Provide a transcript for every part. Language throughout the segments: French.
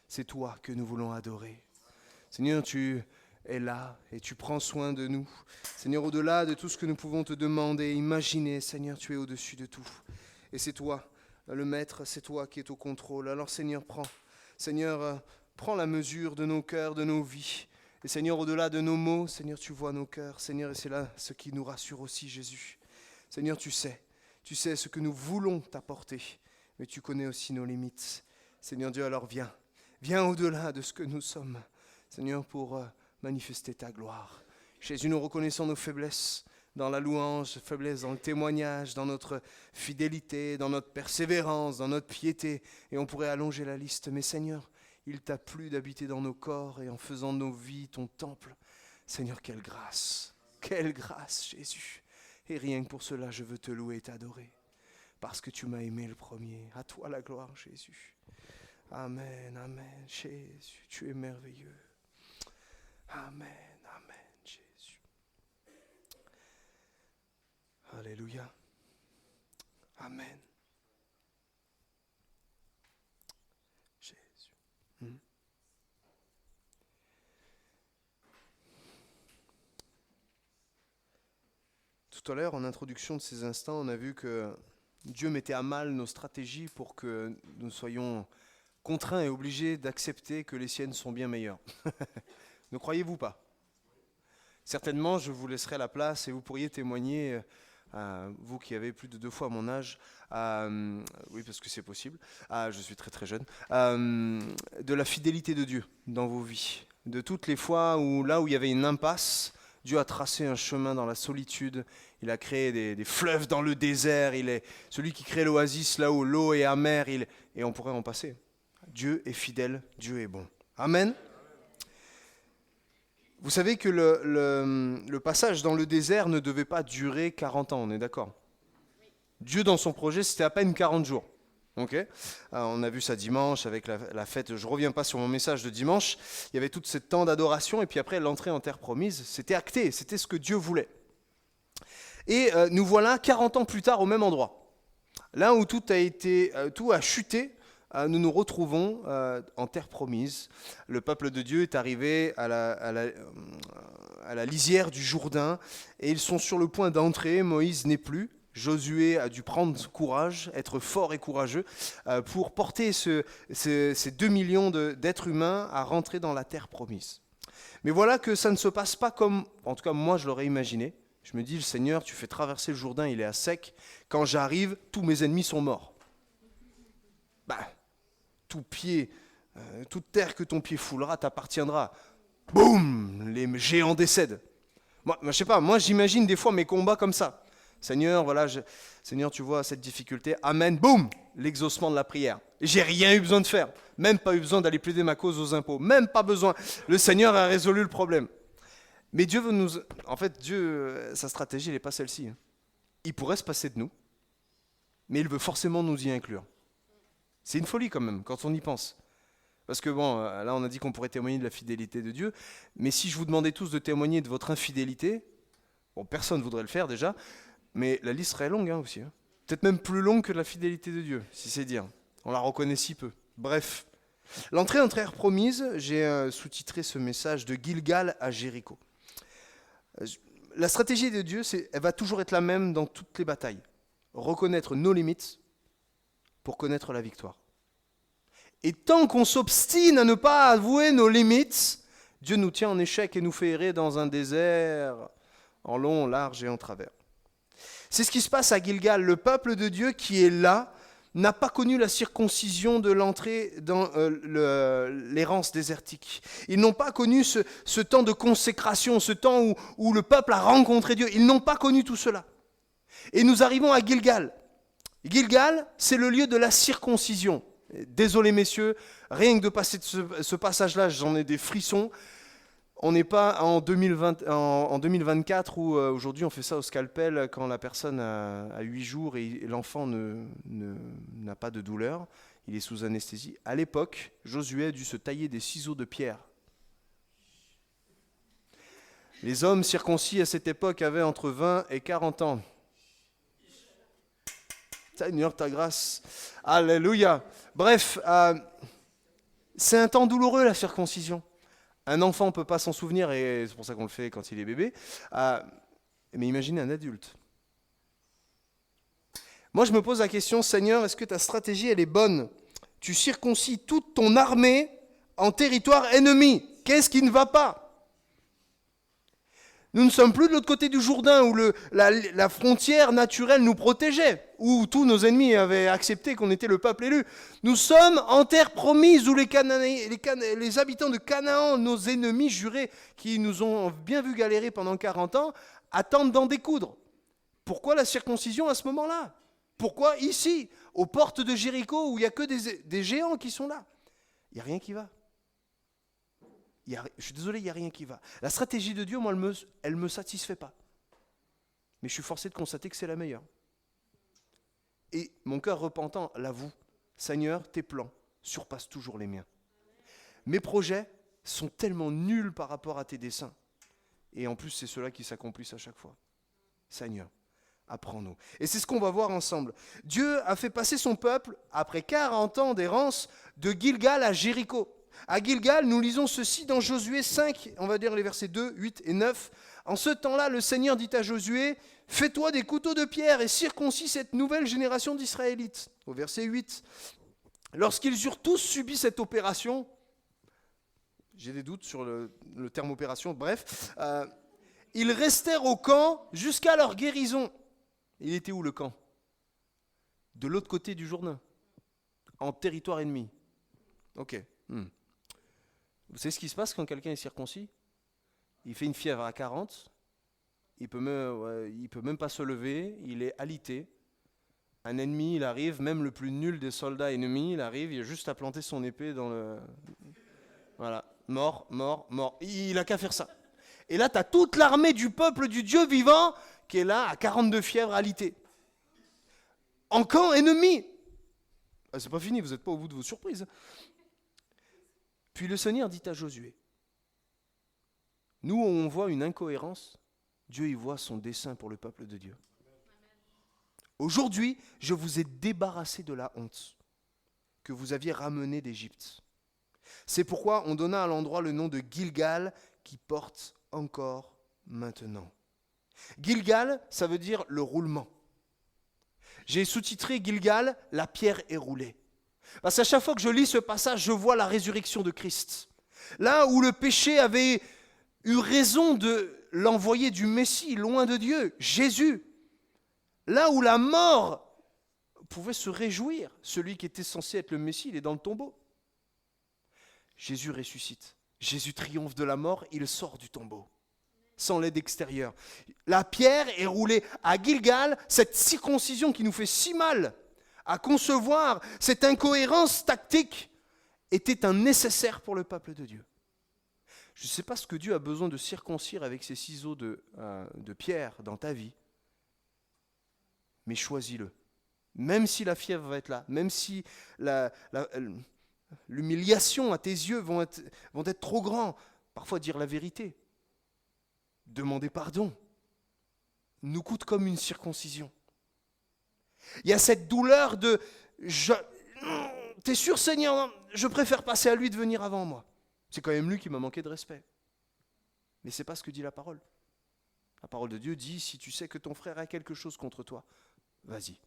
C'est toi que nous voulons adorer. Seigneur, tu es là et tu prends soin de nous. Seigneur, au-delà de tout ce que nous pouvons te demander, imaginer, Seigneur, tu es au-dessus de tout. Et c'est toi, le Maître, c'est toi qui es au contrôle. Alors Seigneur, prends la mesure de nos cœurs, de nos vies. Et Seigneur, au-delà de nos mots, Seigneur, tu vois nos cœurs. Seigneur, et c'est là ce qui nous rassure aussi, Jésus. Seigneur, tu sais ce que nous voulons t'apporter, mais tu connais aussi nos limites. Seigneur Dieu, alors viens au-delà de ce que nous sommes, Seigneur, pour manifester ta gloire. Jésus, nous reconnaissons nos faiblesses dans la louange, faiblesses dans le témoignage, dans notre fidélité, dans notre persévérance, dans notre piété, et on pourrait allonger la liste. Mais Seigneur, il t'a plu d'habiter dans nos corps et en faisant de nos vies ton temple. Seigneur, quelle grâce, Jésus. Et rien que pour cela, je veux te louer et t'adorer, parce que tu m'as aimé le premier. À toi la gloire, Jésus. Amen, amen, Jésus, tu es merveilleux. Amen, amen, Jésus. Alléluia. Amen. Jésus. Tout à l'heure, en introduction de ces instants, on a vu que Dieu mettait à mal nos stratégies pour que nous soyons contraints et obligés d'accepter que les siennes sont bien meilleures. Ne croyez-vous pas? Certainement, je vous laisserai la place et vous pourriez témoigner, vous qui avez plus de 2 fois mon âge, oui parce que c'est possible, je suis très très jeune, de la fidélité de Dieu dans vos vies. De toutes les fois où là où il y avait une impasse, Dieu a tracé un chemin dans la solitude, il a créé des fleuves dans le désert, il est celui qui crée l'oasis là où l'eau est amère, et on pourrait en passer. Dieu est fidèle, Dieu est bon. Amen. Vous savez que le passage dans le désert ne devait pas durer 40 ans, on est d'accord? Dieu, dans son projet, c'était à peine 40 jours. Okay. On a vu ça dimanche avec la fête. Je ne reviens pas sur mon message de dimanche. Il y avait tout ce temps d'adoration et puis après l'entrée en terre promise. C'était acté, c'était ce que Dieu voulait. Et nous voilà 40 ans plus tard au même endroit. Là où tout a chuté, nous nous retrouvons en terre promise. Le peuple de Dieu est arrivé à la lisière du Jourdain et ils sont sur le point d'entrer. Moïse n'est plus. Josué a dû prendre courage, être fort et courageux pour porter ces 2 millions d'êtres humains à rentrer dans la terre promise. Mais voilà que ça ne se passe pas comme, en tout cas moi je l'aurais imaginé. Je me dis, le Seigneur, tu fais traverser le Jourdain, il est à sec. Quand j'arrive, tous mes ennemis sont morts. Toute terre que ton pied foulera t'appartiendra. Boum, les géants décèdent. Moi, je sais pas, moi j'imagine des fois mes combats comme ça. Seigneur, Seigneur, tu vois cette difficulté. Amen, boum, l'exaucement de la prière. J'ai rien eu besoin de faire. Même pas eu besoin d'aller plaider ma cause aux impôts. Même pas besoin. Le Seigneur a résolu le problème. Mais Dieu veut nous... En fait, Dieu, sa stratégie, elle n'est pas celle-ci. Il pourrait se passer de nous, mais il veut forcément nous y inclure. C'est une folie quand même, quand on y pense. Parce que bon, là on a dit qu'on pourrait témoigner de la fidélité de Dieu, mais si je vous demandais tous de témoigner de votre infidélité, bon, personne ne voudrait le faire déjà, mais la liste serait longue aussi. Peut-être même plus longue que la fidélité de Dieu, si c'est dire. On la reconnaît si peu. Bref. L'entrée en terre promise, j'ai sous-titré ce message de Gilgal à Jéricho. La stratégie de Dieu, elle va toujours être la même dans toutes les batailles. Reconnaître nos limites pour connaître la victoire. Et tant qu'on s'obstine à ne pas avouer nos limites, Dieu nous tient en échec et nous fait errer dans un désert en long, large et en travers. C'est ce qui se passe à Gilgal. Le peuple de Dieu qui est là n'a pas connu la circoncision de l'entrée dans l'errance désertique. Ils n'ont pas connu ce temps de consécration, ce temps où le peuple a rencontré Dieu. Ils n'ont pas connu tout cela. Et nous arrivons à Gilgal. Gilgal, c'est le lieu de la circoncision. Désolé messieurs, rien que de passer de ce passage-là, j'en ai des frissons. On n'est pas en 2024 où aujourd'hui on fait ça au scalpel quand la personne a 8 jours et l'enfant n'a pas de douleur, il est sous anesthésie. À l'époque, Josué a dû se tailler des ciseaux de pierre. Les hommes circoncis à cette époque avaient entre 20 et 40 ans. Seigneur, ta grâce. Alléluia. Bref, C'est un temps douloureux, la circoncision. Un enfant ne peut pas s'en souvenir, et c'est pour ça qu'on le fait quand il est bébé. Mais imaginez un adulte. Moi, je me pose la question, Seigneur, est-ce que ta stratégie, elle est bonne? Tu circoncis toute ton armée en territoire ennemi. Qu'est-ce qui ne va pas? Nous ne sommes plus de l'autre côté du Jourdain où la frontière naturelle nous protégeait, où tous nos ennemis avaient accepté qu'on était le peuple élu. Nous sommes en terre promise où les habitants de Canaan, nos ennemis jurés, qui nous ont bien vu galérer pendant 40 ans, attendent d'en découdre. Pourquoi la circoncision à ce moment-là? Pourquoi ici, aux portes de Jéricho, où il n'y a que des géants qui sont là? Il n'y a rien qui va. Je suis désolé, il n'y a rien qui va. La stratégie de Dieu, moi, elle ne me satisfait pas. Mais je suis forcé de constater que c'est la meilleure. Et mon cœur repentant l'avoue. Seigneur, tes plans surpassent toujours les miens. Mes projets sont tellement nuls par rapport à tes desseins. Et en plus, c'est ceux-là qui s'accomplissent à chaque fois. Seigneur, apprends-nous. Et c'est ce qu'on va voir ensemble. Dieu a fait passer son peuple, après 40 ans d'errance, de Gilgal à Jéricho. À Gilgal, nous lisons ceci dans Josué 5, on va dire les versets 2, 8 et 9. En ce temps-là, le Seigneur dit à Josué, « Fais-toi des couteaux de pierre et circoncis cette nouvelle génération d'Israélites. » Au verset 8. Lorsqu'ils eurent tous subi cette opération, j'ai des doutes sur le terme opération, bref, ils restèrent au camp jusqu'à leur guérison. Il était où le camp? De l'autre côté du Jourdain, en territoire ennemi. Ok. Vous savez ce qui se passe quand quelqu'un est circoncis? Il fait une fièvre à 40, il peut même pas se lever, il est alité. Un ennemi, il arrive, même le plus nul des soldats ennemis, il arrive, il a juste à planter son épée dans le... Voilà, mort, mort, mort. Il a qu'à faire ça. Et là, tu as toute l'armée du peuple du Dieu vivant qui est là, à 42 fièvres, alité. En camp ennemi. Ah, c'est pas fini, vous n'êtes pas au bout de vos surprises. Puis le Seigneur dit à Josué, nous on voit une incohérence, Dieu y voit son dessein pour le peuple de Dieu. Aujourd'hui, je vous ai débarrassé de la honte que vous aviez ramenée d'Égypte. C'est pourquoi on donna à l'endroit le nom de Gilgal qui porte encore maintenant. Gilgal, ça veut dire le roulement. J'ai sous-titré Gilgal, la pierre est roulée. Parce qu'à chaque fois que je lis ce passage, je vois la résurrection de Christ. Là où le péché avait eu raison de l'envoyer du Messie, loin de Dieu, Jésus. Là où la mort pouvait se réjouir, celui qui était censé être le Messie, il est dans le tombeau. Jésus ressuscite. Jésus triomphe de la mort, il sort du tombeau, sans l'aide extérieure. La pierre est roulée à Gilgal, cette circoncision qui nous fait si mal à concevoir, cette incohérence tactique, était un nécessaire pour le peuple de Dieu. Je ne sais pas ce que Dieu a besoin de circoncire avec ses ciseaux de pierre dans ta vie, mais choisis-le. Même si la fièvre va être là, même si l'humiliation à tes yeux vont être trop grands, parfois dire la vérité, demander pardon, nous coûte comme une circoncision. Il y a cette douleur de « T'es sûr Seigneur, je préfère passer à lui de venir avant moi. » C'est quand même lui qui m'a manqué de respect. Mais ce n'est pas ce que dit la parole. La parole de Dieu dit, si tu sais que ton frère a quelque chose contre toi, vas-y.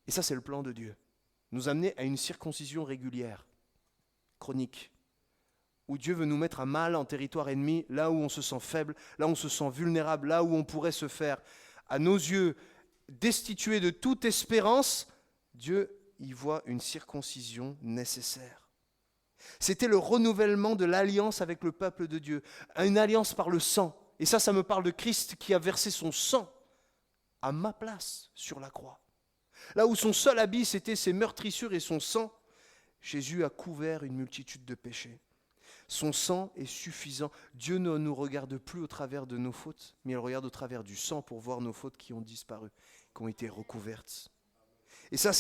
Et ça, c'est le plan de Dieu. Nous amener à une circoncision régulière, chronique, où Dieu veut nous mettre à mal en territoire ennemi, là où on se sent faible, là où on se sent vulnérable, là où on pourrait se faire, à nos yeux, destitué de toute espérance. Dieu y voit une circoncision nécessaire. C'était le renouvellement de l'alliance avec le peuple de Dieu, une alliance par le sang. Et ça me parle de Christ qui a versé son sang à ma place sur la croix. Là où son seul habit, c'était ses meurtrissures et son sang, Jésus a couvert une multitude de péchés. Son sang est suffisant. Dieu ne nous regarde plus au travers de nos fautes, mais il regarde au travers du sang pour voir nos fautes qui ont disparu, qui ont été recouvertes. Et ça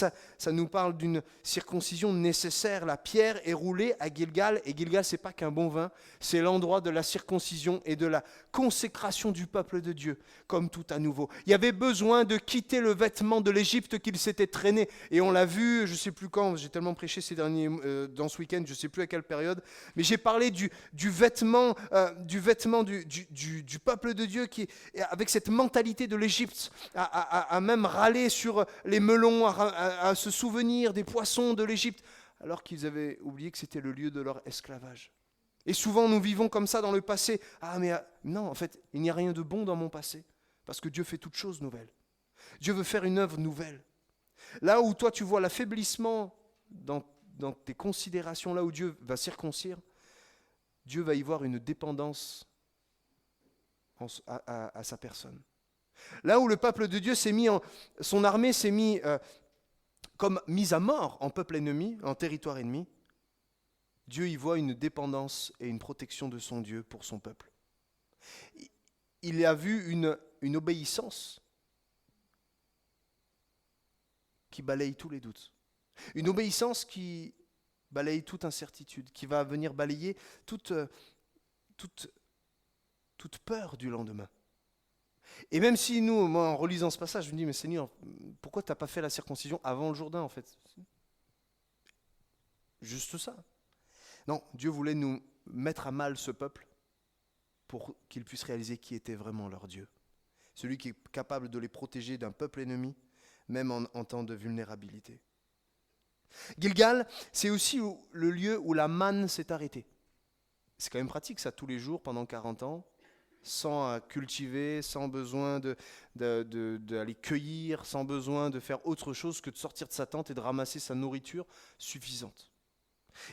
nous parle d'une circoncision nécessaire. La pierre est roulée à Gilgal, et Gilgal, c'est pas qu'un bon vin, c'est l'endroit de la circoncision et de la consécration du peuple de Dieu, comme tout à nouveau. Il y avait besoin de quitter le vêtement de l'Égypte qu'il s'était traîné, et on l'a vu, je sais plus quand, j'ai tellement prêché dans ce week-end, je sais plus à quelle période, mais j'ai parlé du vêtement, du peuple de Dieu qui, avec cette mentalité de l'Égypte, à même râler sur les melons, à se souvenir des poissons de l'Égypte, alors qu'ils avaient oublié que c'était le lieu de leur esclavage. Et souvent nous vivons comme ça dans le passé. Ah mais non, en fait, il n'y a rien de bon dans mon passé, parce que Dieu fait toutes choses nouvelles. Dieu veut faire une œuvre nouvelle. Là où toi tu vois l'affaiblissement dans tes considérations, là où Dieu va circoncire, Dieu va y voir une dépendance à sa personne. Là où le peuple de Dieu son armée s'est mise à mort en peuple ennemi, en territoire ennemi, Dieu y voit une dépendance et une protection de son Dieu pour son peuple. Il a vu une obéissance qui balaye tous les doutes. Une obéissance qui balaye toute incertitude, qui va venir balayer toute peur du lendemain. Et même si moi, en relisant ce passage, je me dis, mais Seigneur, pourquoi tu n'as pas fait la circoncision avant le Jourdain, en fait? Juste ça. Non, Dieu voulait nous mettre à mal ce peuple pour qu'ils puissent réaliser qui était vraiment leur Dieu. Celui qui est capable de les protéger d'un peuple ennemi, même en temps de vulnérabilité. Gilgal, c'est aussi le lieu où la manne s'est arrêtée. C'est quand même pratique ça, tous les jours, pendant 40 ans, sans cultiver, sans besoin d'aller cueillir, sans besoin de faire autre chose que de sortir de sa tente et de ramasser sa nourriture suffisante.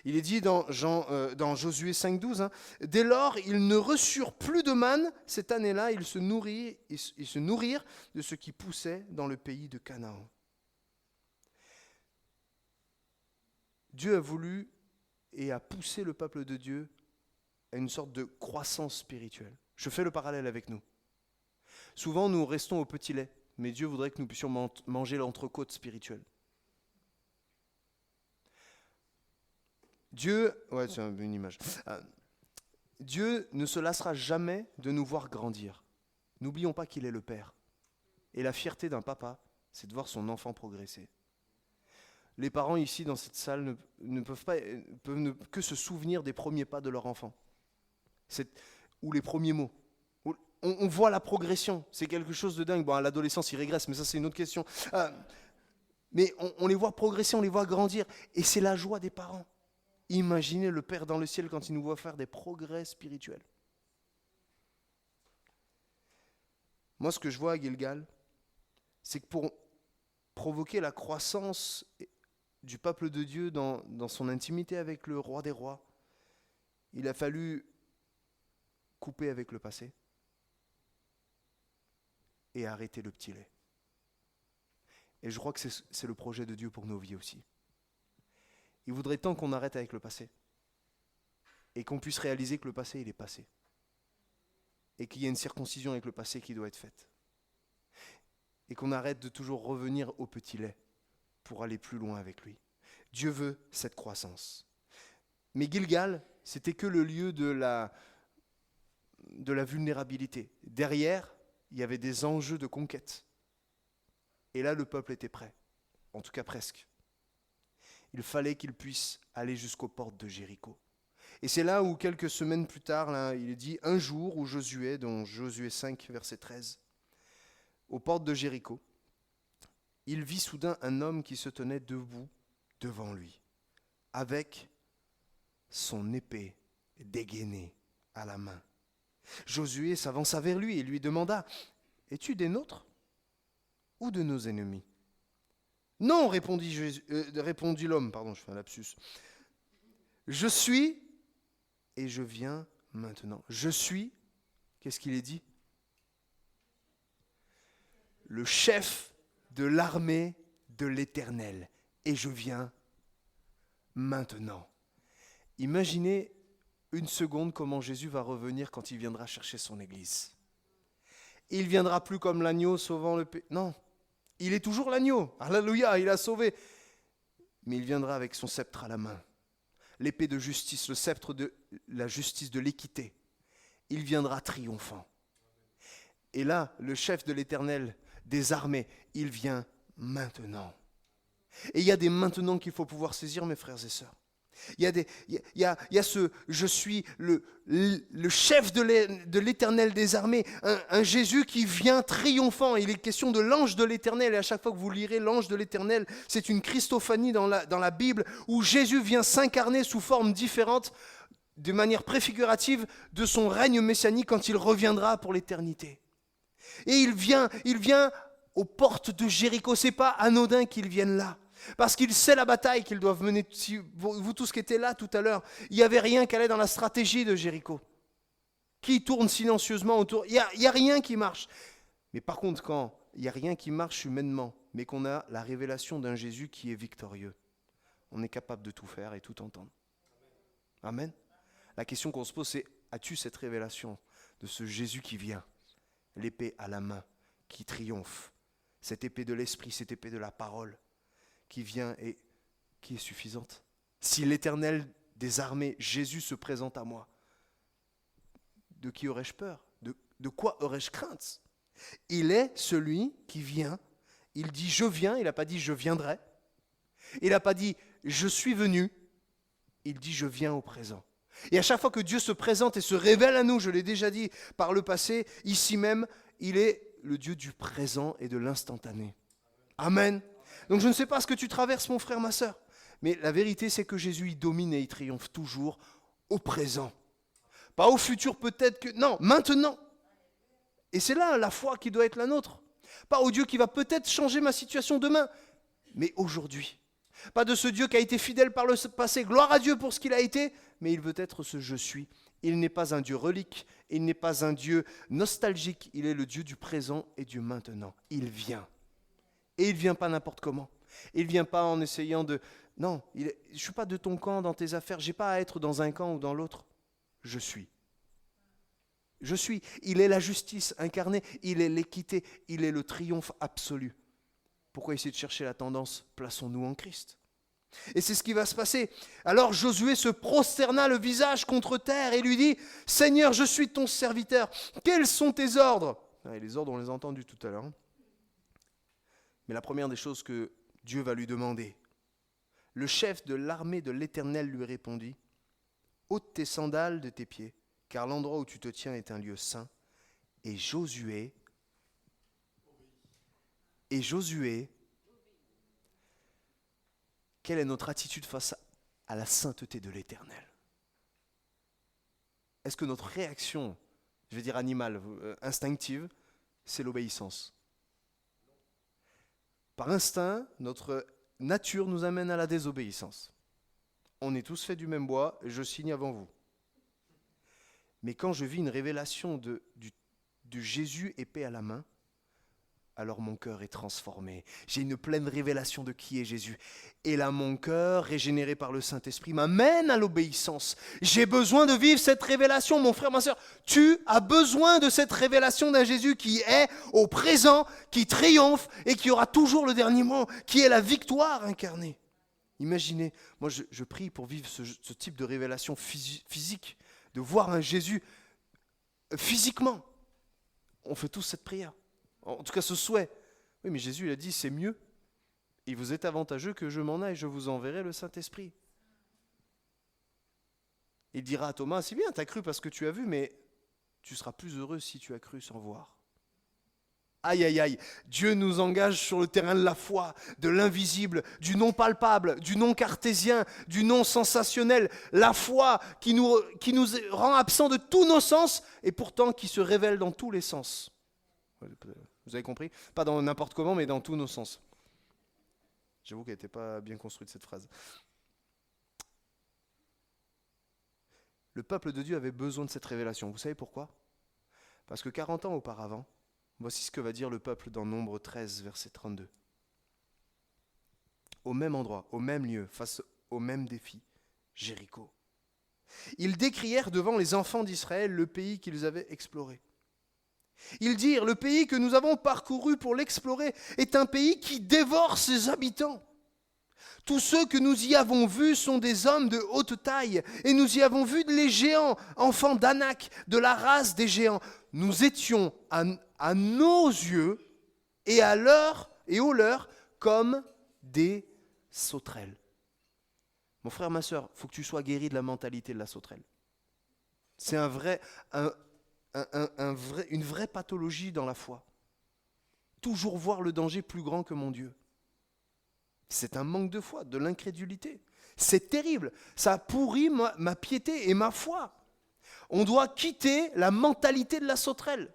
Il est dit dans Josué 5,12, dès lors, ils ne reçurent plus de manne. Cette année-là, ils se nourrirent de ce qui poussait dans le pays de Canaan. Dieu a voulu et a poussé le peuple de Dieu à une sorte de croissance spirituelle. Je fais le parallèle avec nous. Souvent, nous restons au petit lait, mais Dieu voudrait que nous puissions manger l'entrecôte spirituelle. C'est une image. Dieu ne se lassera jamais de nous voir grandir. N'oublions pas qu'il est le Père. Et la fierté d'un papa, c'est de voir son enfant progresser. Les parents ici dans cette salle ne peuvent que se souvenir des premiers pas de leur enfant. Ou les premiers mots. On voit la progression, c'est quelque chose de dingue. Bon, à l'adolescence, il régresse, mais ça c'est une autre question. Mais on les voit progresser, on les voit grandir. Et c'est la joie des parents. Imaginez le Père dans le ciel quand il nous voit faire des progrès spirituels. Moi, ce que je vois à Gilgal, c'est que pour provoquer la croissance du peuple de Dieu dans son intimité avec le roi des rois, il a fallu couper avec le passé et arrêter le petit lait. Et je crois que c'est le projet de Dieu pour nos vies aussi. Il voudrait tant qu'on arrête avec le passé et qu'on puisse réaliser que le passé, il est passé. Et qu'il y a une circoncision avec le passé qui doit être faite. Et qu'on arrête de toujours revenir au petit lait pour aller plus loin avec lui. Dieu veut cette croissance. Mais Gilgal, c'était que le lieu de la vulnérabilité. Derrière, il y avait des enjeux de conquête. Et là, le peuple était prêt. En tout cas, presque. Il fallait qu'il puisse aller jusqu'aux portes de Jéricho. Et c'est là où, quelques semaines plus tard, là, il est dit, un jour où Josué, dans Josué 5, verset 13, aux portes de Jéricho, il vit soudain un homme qui se tenait debout devant lui, avec son épée dégainée à la main. Josué s'avança vers lui et lui demanda, « Es-tu des nôtres ou de nos ennemis ?» « Non, répondit l'homme, je fais un lapsus. « Je suis et je viens maintenant. » Je suis, qu'est-ce qu'il est dit ? Le chef de l'armée de l'Éternel. Et je viens maintenant. Imaginez une seconde comment Jésus va revenir quand il viendra chercher son Église. Il ne viendra plus comme l'agneau sauvant le péché. Non, Il est toujours l'agneau. Alléluia, il a sauvé. Mais il viendra avec son sceptre à la main. L'épée de justice, le sceptre de la justice, de l'équité. Il viendra triomphant. Et là, le chef de l'Éternel des armées, il vient maintenant. Et il y a des maintenant qu'il faut pouvoir saisir, mes frères et sœurs. Il y a ce « je suis le chef de l'Éternel des armées », un Jésus qui vient triomphant. Il est question de l'ange de l'Éternel, et à chaque fois que vous lirez l'ange de l'Éternel, c'est une Christophanie dans la Bible, où Jésus vient s'incarner sous forme différente, de manière préfigurative, de son règne messianique quand il reviendra pour l'éternité. Et il vient aux portes de Jéricho. C'est pas anodin qu'il vienne là. Parce qu'il sait la bataille qu'ils doivent mener. Si vous tous qui étiez là tout à l'heure, il n'y avait rien qui allait dans la stratégie de Jéricho. Qui tourne silencieusement autour. Il n'y a rien qui marche. Mais par contre, quand il n'y a rien qui marche humainement, mais qu'on a la révélation d'un Jésus qui est victorieux, on est capable de tout faire et tout entendre. Amen. La question qu'on se pose, c'est, as-tu cette révélation de ce Jésus qui vient, l'épée à la main, qui triomphe, cette épée de l'esprit, cette épée de la parole, qui vient et qui est suffisante. Si l'Éternel des armées, Jésus, se présente à moi, de qui aurais-je peur ? De quoi aurais-je crainte ? Il est celui qui vient. Il dit « je viens », il n'a pas dit « je viendrai ». Il n'a pas dit « je suis venu ». Il dit « je viens au présent ». Et à chaque fois que Dieu se présente et se révèle à nous, je l'ai déjà dit par le passé, ici même, il est le Dieu du présent et de l'instantané. Amen. Donc je ne sais pas ce que tu traverses, mon frère, ma sœur, mais la vérité, c'est que Jésus, il domine et il triomphe toujours au présent. Pas au futur peut-être que... Non, maintenant. Et c'est là la foi qui doit être la nôtre. Pas au Dieu qui va peut-être changer ma situation demain, mais aujourd'hui. Pas de ce Dieu qui a été fidèle par le passé, gloire à Dieu pour ce qu'il a été, mais il veut être ce « je suis ». Il n'est pas un Dieu relique, il n'est pas un Dieu nostalgique, il est le Dieu du présent et du maintenant. Il vient. Et il ne vient pas n'importe comment. Il ne vient pas en essayant de... Non, je ne suis pas de ton camp dans tes affaires, je n'ai pas à être dans un camp ou dans l'autre. Je suis. Je suis. Il est la justice incarnée, il est l'équité, il est le triomphe absolu. Pourquoi essayer de chercher la tendance ? Plaçons-nous en Christ. Et c'est ce qui va se passer. Alors Josué se prosterna le visage contre terre et lui dit « Seigneur, je suis ton serviteur. Quels sont tes ordres ?» Et les ordres, on les a entendus tout à l'heure. Mais la première des choses que Dieu va lui demander, le chef de l'armée de l'Éternel lui répondit « ôte tes sandales de tes pieds, car l'endroit où tu te tiens est un lieu saint. » Et Josué, quelle est notre attitude face à la sainteté de l'Éternel ? Est-ce que notre réaction, je vais dire animale, instinctive, c'est l'obéissance ? Par instinct, notre nature nous amène à la désobéissance. On est tous faits du même bois, je signe avant vous. Mais quand je vis une révélation de Jésus épée à la main, alors mon cœur est transformé. J'ai une pleine révélation de qui est Jésus. Et là, mon cœur, régénéré par le Saint-Esprit, m'amène à l'obéissance. J'ai besoin de vivre cette révélation, mon frère, ma soeur. Tu as besoin de cette révélation d'un Jésus qui est au présent, qui triomphe et qui aura toujours le dernier mot, qui est la victoire incarnée. Imaginez, moi je prie pour vivre ce type de révélation physique, de voir un Jésus physiquement. On fait tous cette prière. En tout cas, ce souhait. Oui, mais Jésus, il a dit, c'est mieux. Il vous est avantageux que je m'en aille, je vous enverrai le Saint-Esprit. Il dira à Thomas, c'est bien, tu as cru parce que tu as vu, mais tu seras plus heureux si tu as cru sans voir. Aïe, aïe, aïe. Dieu nous engage sur le terrain de la foi, de l'invisible, du non palpable, du non cartésien, du non sensationnel. La foi qui nous rend absents de tous nos sens et pourtant qui se révèle dans tous les sens. Vous avez compris ? Pas dans n'importe comment, mais dans tous nos sens. J'avoue qu'elle n'était pas bien construite, cette phrase. Le peuple de Dieu avait besoin de cette révélation. Vous savez pourquoi ? Parce que 40 ans auparavant, voici ce que va dire le peuple dans Nombre 13, verset 32. Au même endroit, au même lieu, face au même défi, Jéricho. Ils décrièrent devant les enfants d'Israël le pays qu'ils avaient exploré. Ils dirent, le pays que nous avons parcouru pour l'explorer est un pays qui dévore ses habitants. Tous ceux que nous y avons vus sont des hommes de haute taille, et nous y avons vu les géants, enfants d'Anak, de la race des géants. Nous étions à nos yeux et aux leurs comme des sauterelles. Mon frère, ma soeur, il faut que tu sois guéri de la mentalité de la sauterelle. C'est une vraie pathologie dans la foi. Toujours voir le danger plus grand que mon Dieu. C'est un manque de foi, de l'incrédulité. C'est terrible. Ça a pourri ma piété et ma foi. On doit quitter la mentalité de la sauterelle.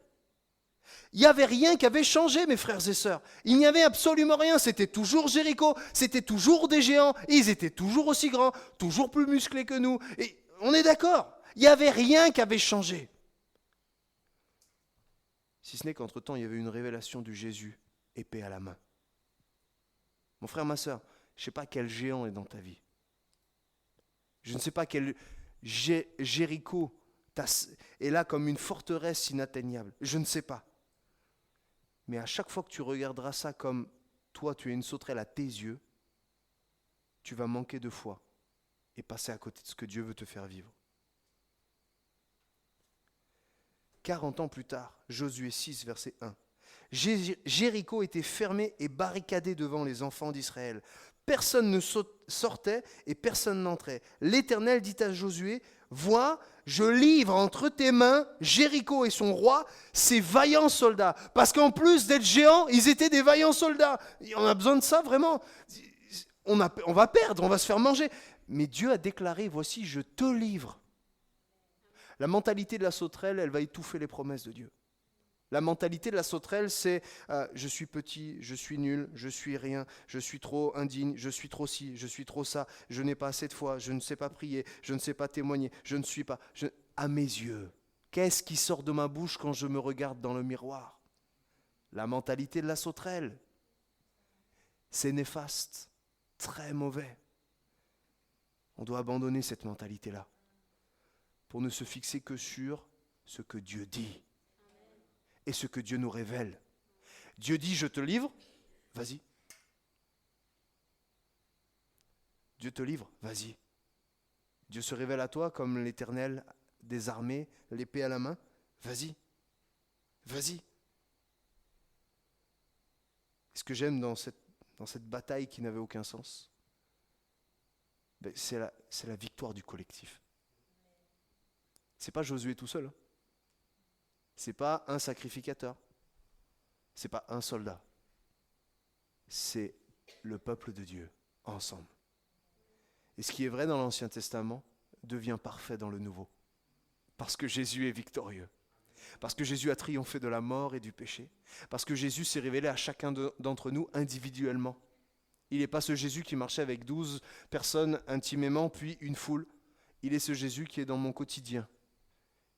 Il n'y avait rien qui avait changé, mes frères et sœurs. Il n'y avait absolument rien. C'était toujours Jéricho, c'était toujours des géants. Ils étaient toujours aussi grands, toujours plus musclés que nous. Et on est d'accord. Il n'y avait rien qui avait changé. Si ce n'est qu'entre-temps, il y avait une révélation du Jésus, épée à la main. Mon frère, ma soeur, je ne sais pas quel géant est dans ta vie. Je ne sais pas quel Jéricho est là comme une forteresse inatteignable. Je ne sais pas. Mais à chaque fois que tu regarderas ça comme toi, tu es une sauterelle à tes yeux, tu vas manquer de foi et passer à côté de ce que Dieu veut te faire vivre. 40 ans plus tard, Josué 6, verset 1. Jéricho était fermé et barricadé devant les enfants d'Israël. Personne ne sortait et personne n'entrait. L'Éternel dit à Josué, « Vois, je livre entre tes mains Jéricho et son roi, ces vaillants soldats. » Parce qu'en plus d'être géants, ils étaient des vaillants soldats. On a besoin de ça, vraiment. On va perdre, on va se faire manger. Mais Dieu a déclaré, « Voici, je te livre. » La mentalité de la sauterelle, elle va étouffer les promesses de Dieu. La mentalité de la sauterelle, c'est je suis petit, je suis nul, je suis rien, je suis trop indigne, je suis trop ci, je suis trop ça, je n'ai pas assez de foi, je ne sais pas prier, je ne sais pas témoigner, je ne suis pas... À mes yeux, qu'est-ce qui sort de ma bouche quand je me regarde dans le miroir? La mentalité de la sauterelle. C'est néfaste, très mauvais. On doit abandonner cette mentalité-là pour ne se fixer que sur ce que Dieu dit. Et ce que Dieu nous révèle. Dieu dit, je te livre, vas-y. Dieu te livre, vas-y. Dieu se révèle à toi comme l'Éternel des armées, l'épée à la main, vas-y. Vas-y. Et ce que j'aime dans cette bataille qui n'avait aucun sens, c'est la victoire du collectif. C'est pas Josué tout seul. C'est pas un sacrificateur. C'est pas un soldat. C'est le peuple de Dieu, ensemble. Et ce qui est vrai dans l'Ancien Testament devient parfait dans le Nouveau. Parce que Jésus est victorieux. Parce que Jésus a triomphé de la mort et du péché. Parce que Jésus s'est révélé à chacun d'entre nous individuellement. Il n'est pas ce Jésus qui marchait avec 12 personnes intimement, puis une foule. Il est ce Jésus qui est dans mon quotidien,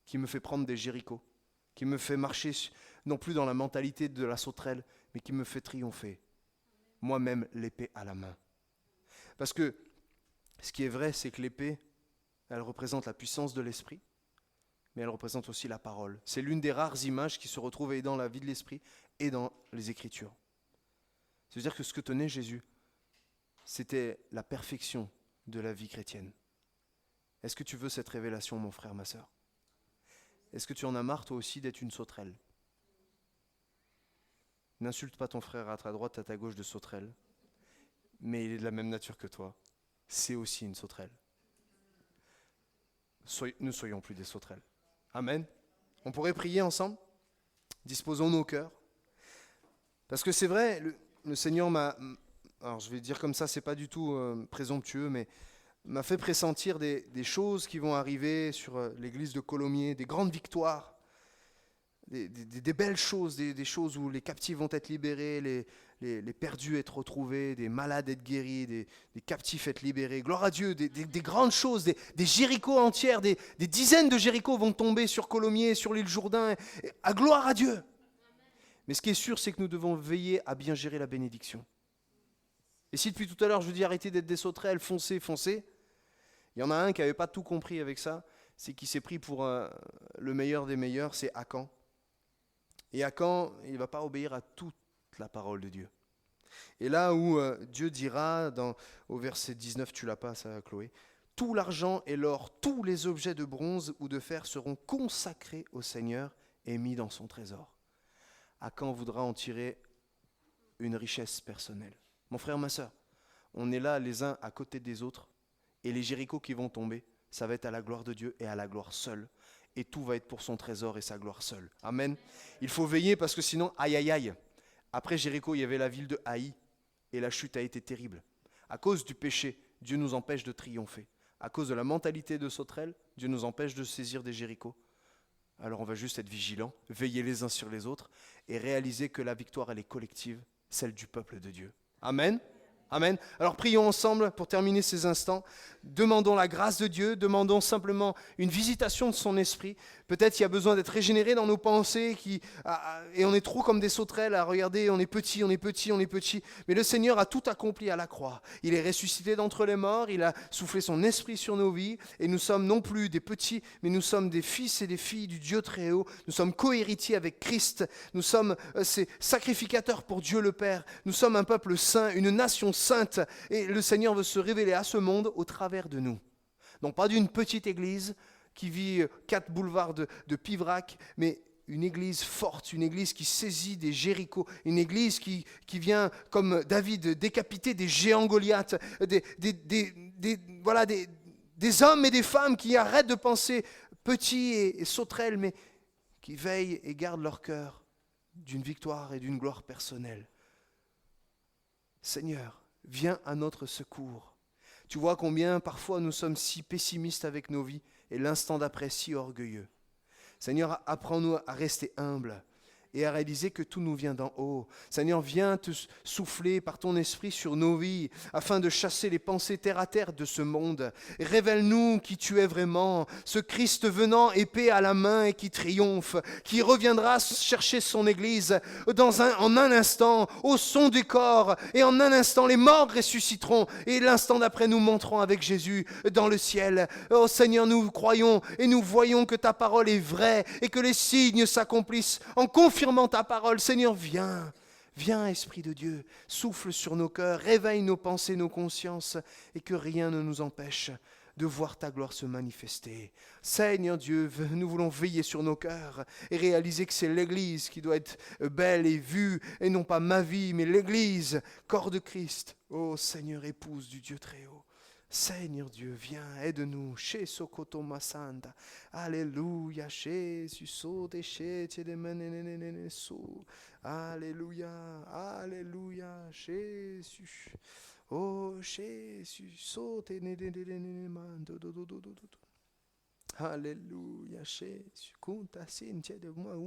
qui me fait prendre des Jérichos, qui me fait marcher non plus dans la mentalité de la sauterelle, mais qui me fait triompher, moi-même l'épée à la main. Parce que ce qui est vrai, c'est que l'épée, elle représente la puissance de l'esprit, mais elle représente aussi la parole. C'est l'une des rares images qui se retrouvent et dans la vie de l'esprit et dans les Écritures. C'est-à-dire que ce que tenait Jésus, c'était la perfection de la vie chrétienne. Est-ce que tu veux cette révélation, mon frère, ma sœur? Est-ce que tu en as marre, toi aussi, d'être une sauterelle? N'insulte pas ton frère à ta droite, à ta gauche de sauterelle, mais il est de la même nature que toi. C'est aussi une sauterelle. Ne soyons plus des sauterelles. Amen. On pourrait prier ensemble? Disposons nos cœurs. Parce que c'est vrai, le Seigneur m'a... Alors je vais dire comme ça, c'est pas du tout présomptueux, mais m'a fait pressentir des choses qui vont arriver sur l'église de Colomiers, des grandes victoires, des belles choses, des choses où les captifs vont être libérés, les perdus être retrouvés, des malades être guéris, des captifs être libérés. Gloire à Dieu, des grandes choses, des Jérichos entières, des dizaines de Jérichos vont tomber sur Colomiers, sur l'île Jourdain, à gloire à Dieu. Mais ce qui est sûr, c'est que nous devons veiller à bien gérer la bénédiction. Et si depuis tout à l'heure je vous dis arrêtez d'être des sauterelles, foncez, il y en a un qui n'avait pas tout compris avec ça, c'est qu'il s'est pris pour le meilleur des meilleurs, c'est Akan. Et Achan, il ne va pas obéir à toute la parole de Dieu. Et là où Dieu dira, au verset 19, tu l'as pas ça, Chloé, tout l'argent et l'or, tous les objets de bronze ou de fer seront consacrés au Seigneur et mis dans son trésor. Achan voudra en tirer une richesse personnelle. Mon frère, ma soeur, on est là les uns à côté des autres, et les Jérichos qui vont tomber, ça va être à la gloire de Dieu et à la gloire seule. Et tout va être pour son trésor et sa gloire seule. Amen. Il faut veiller parce que sinon, aïe aïe aïe. Après Jéricho, il y avait la ville de Haï, et la chute a été terrible. À cause du péché, Dieu nous empêche de triompher. À cause de la mentalité de sauterelle, Dieu nous empêche de saisir des Jérichos. Alors on va juste être vigilants, veiller les uns sur les autres, et réaliser que la victoire, elle est collective, celle du peuple de Dieu. Amen. Amen. Alors prions ensemble pour terminer ces instants. Demandons la grâce de Dieu, demandons simplement une visitation de son esprit. Peut-être qu'il y a besoin d'être régénéré dans nos pensées et on est trop comme des sauterelles à regarder, on est petit, on est petit, on est petit. Mais le Seigneur a tout accompli à la croix. Il est ressuscité d'entre les morts, il a soufflé son esprit sur nos vies et nous sommes non plus des petits, mais nous sommes des fils et des filles du Dieu très haut. Nous sommes co-héritiers avec Christ. Nous sommes ces sacrificateurs pour Dieu le Père. Nous sommes un peuple saint, une nation sainte. Et le Seigneur veut se révéler à ce monde au travers de nous. Donc pas d'une petite église qui vit 4 boulevards de Pivrac, mais une église forte, une église qui saisit des Jérichos, une église qui vient comme David décapiter des géants Goliath, des hommes et des femmes qui arrêtent de penser petits et sauterelles, mais qui veillent et gardent leur cœur d'une victoire et d'une gloire personnelle. Seigneur, viens à notre secours. Tu vois combien parfois nous sommes si pessimistes avec nos vies et l'instant d'après si orgueilleux. Seigneur, apprends-nous à rester humbles et à réaliser que tout nous vient d'en haut. Seigneur, viens te souffler par ton esprit sur nos vies afin de chasser les pensées terre à terre de ce monde. Et révèle-nous qui tu es vraiment, ce Christ venant épée à la main et qui triomphe, qui reviendra chercher son Église en un instant, au son du corps, et en un instant les morts ressusciteront, et l'instant d'après nous monterons avec Jésus dans le ciel. Oh Seigneur, nous croyons et nous voyons que ta parole est vraie et que les signes s'accomplissent en confirmant ta parole. Seigneur, viens, Esprit de Dieu, souffle sur nos cœurs, réveille nos pensées, nos consciences, et que rien ne nous empêche de voir ta gloire se manifester. Seigneur Dieu, nous voulons veiller sur nos cœurs et réaliser que c'est l'Église qui doit être belle et vue, et non pas ma vie, mais l'Église, corps de Christ. Ô Seigneur, épouse du Dieu très haut. Seigneur Dieu, viens, aide-nous. Chez Sokoto Masanda. Alléluia. Chez Susote, chez Tiedemenenenenesu. Alléluia. Alléluia. Jésus. Oh, Jésus. Sote nenenenenemando. Alléluia. Jésus. Kunta sintia de moi.